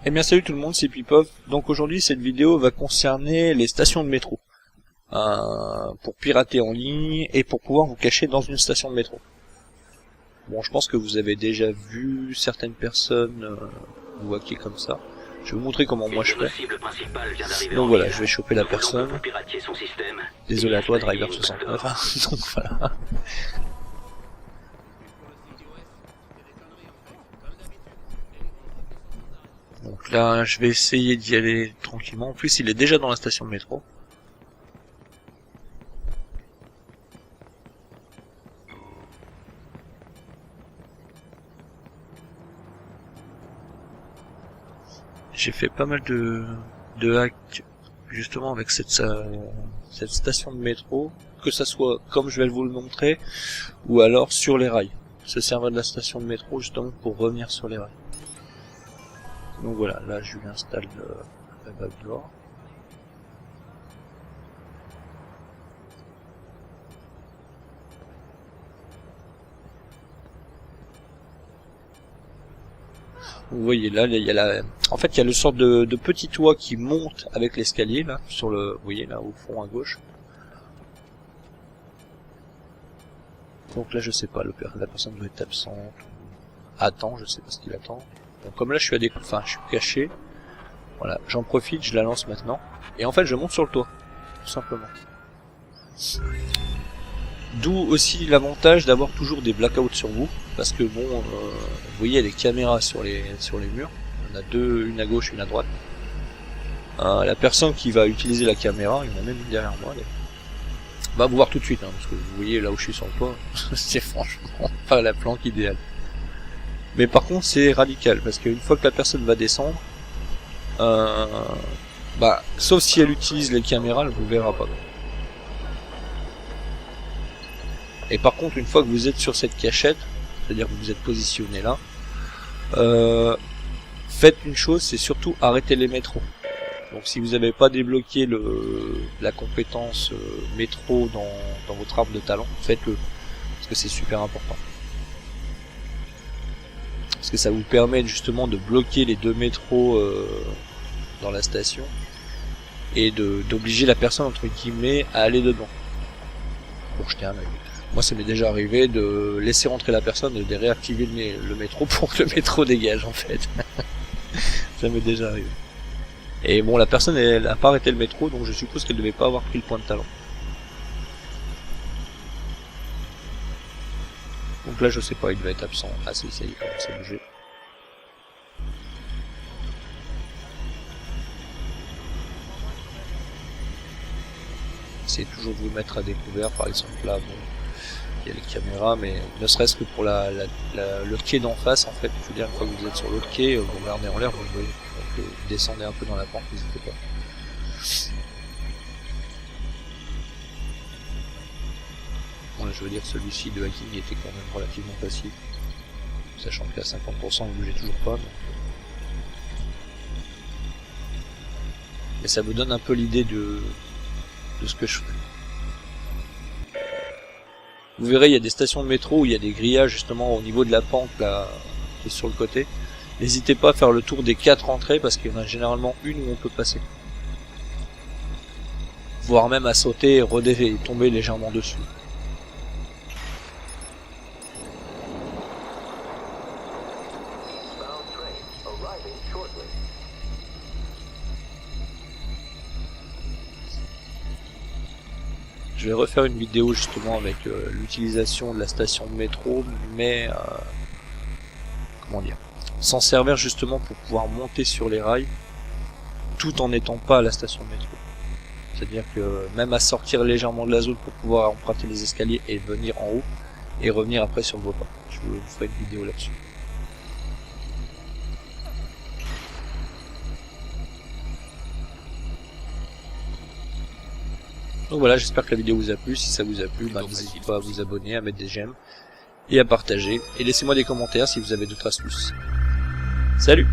Eh bien salut tout le monde, c'est Pipov. Donc aujourd'hui cette vidéo va concerner les stations de métro. Pour pirater en ligne et pour pouvoir vous cacher dans une station de métro. Bon, je pense que vous avez déjà vu certaines personnes vous hacker comme ça. Je vais vous montrer comment moi je fais. Donc voilà, je vais choper la personne. Désolé à toi, Driver 69. Donc voilà. Donc là, je vais essayer d'y aller tranquillement. En plus, il est déjà dans la station de métro. J'ai fait pas mal de hacks justement avec cette station de métro, que ça soit comme je vais vous le montrer, ou alors sur les rails. Se servir de la station de métro justement pour revenir sur les rails. Donc voilà, là je lui installe la backdoor. Vous voyez là, il y a en fait il y a le sort de petit toit qui monte avec l'escalier là sur le, vous voyez là au fond à gauche. Donc là je sais pas, la personne doit être absente, attend, je sais pas ce qu'il attend. Donc comme là je suis je suis caché, voilà, j'en profite, je la lance maintenant et en fait je monte sur le toit, tout simplement. D'où aussi l'avantage d'avoir toujours des blackouts sur vous, parce que bon, vous voyez il y a des caméras sur les murs, il y en a deux, une à gauche, une à droite. La personne qui va utiliser la caméra, il y en a même une derrière moi, va vous voir tout de suite, parce que vous voyez là où je suis sur le toit, c'est franchement pas la planque idéale. Mais par contre c'est radical, parce qu'une fois que la personne va descendre, sauf si elle utilise les caméras, elle vous verra pas. Et par contre, une fois que vous êtes sur cette cachette, c'est-à-dire que vous êtes positionné là, faites une chose, c'est surtout arrêter les métros. Donc si vous n'avez pas débloqué la compétence métro dans votre arbre de talent, faites-le, parce que c'est super important. Parce que ça vous permet justement de bloquer les deux métros dans la station, et d'obliger la personne entre guillemets à aller dedans, pour jeter un œil. Moi ça m'est déjà arrivé de laisser rentrer la personne et de réactiver le métro pour que le métro dégage en fait. Ça m'est déjà arrivé. Et bon, la personne elle a pas arrêté le métro, donc je suppose qu'elle devait pas avoir pris le point de talent. Donc là je sais pas, il devait être absent. Ah si, ça y est, il commence à bouger. Essayez toujours de vous mettre à découvert, par exemple là, bon, il y a les caméras, mais ne serait-ce que pour le quai d'en face, en fait, je veux dire, une fois que vous êtes sur l'autre quai, vous regardez en l'air, vous voyez, donc descendez un peu dans la pente, n'hésitez pas. Bon, je veux dire, celui-ci de hacking était quand même relativement facile, sachant qu'à 50% vous bougez toujours pas. Mais ça vous donne un peu l'idée de ce que je fais. Vous verrez, il y a des stations de métro où il y a des grillages justement au niveau de la pente là, qui est sur le côté. N'hésitez pas à faire le tour des 4 entrées, parce qu'il y en a généralement une où on peut passer. Voire même à sauter et tomber légèrement dessus. Je vais refaire une vidéo justement avec l'utilisation de la station de métro, mais comment dire, s'en servir justement pour pouvoir monter sur les rails tout en n'étant pas à la station de métro. C'est-à-dire que même à sortir légèrement de la zone pour pouvoir emprunter les escaliers et venir en haut et revenir après sur vos pas. Je vous ferai une vidéo là-dessus. Donc voilà, j'espère que la vidéo vous a plu. Si ça vous a plu, n'hésitez pas à vous abonner, à mettre des j'aime et à partager. Et laissez-moi des commentaires si vous avez d'autres astuces. Salut!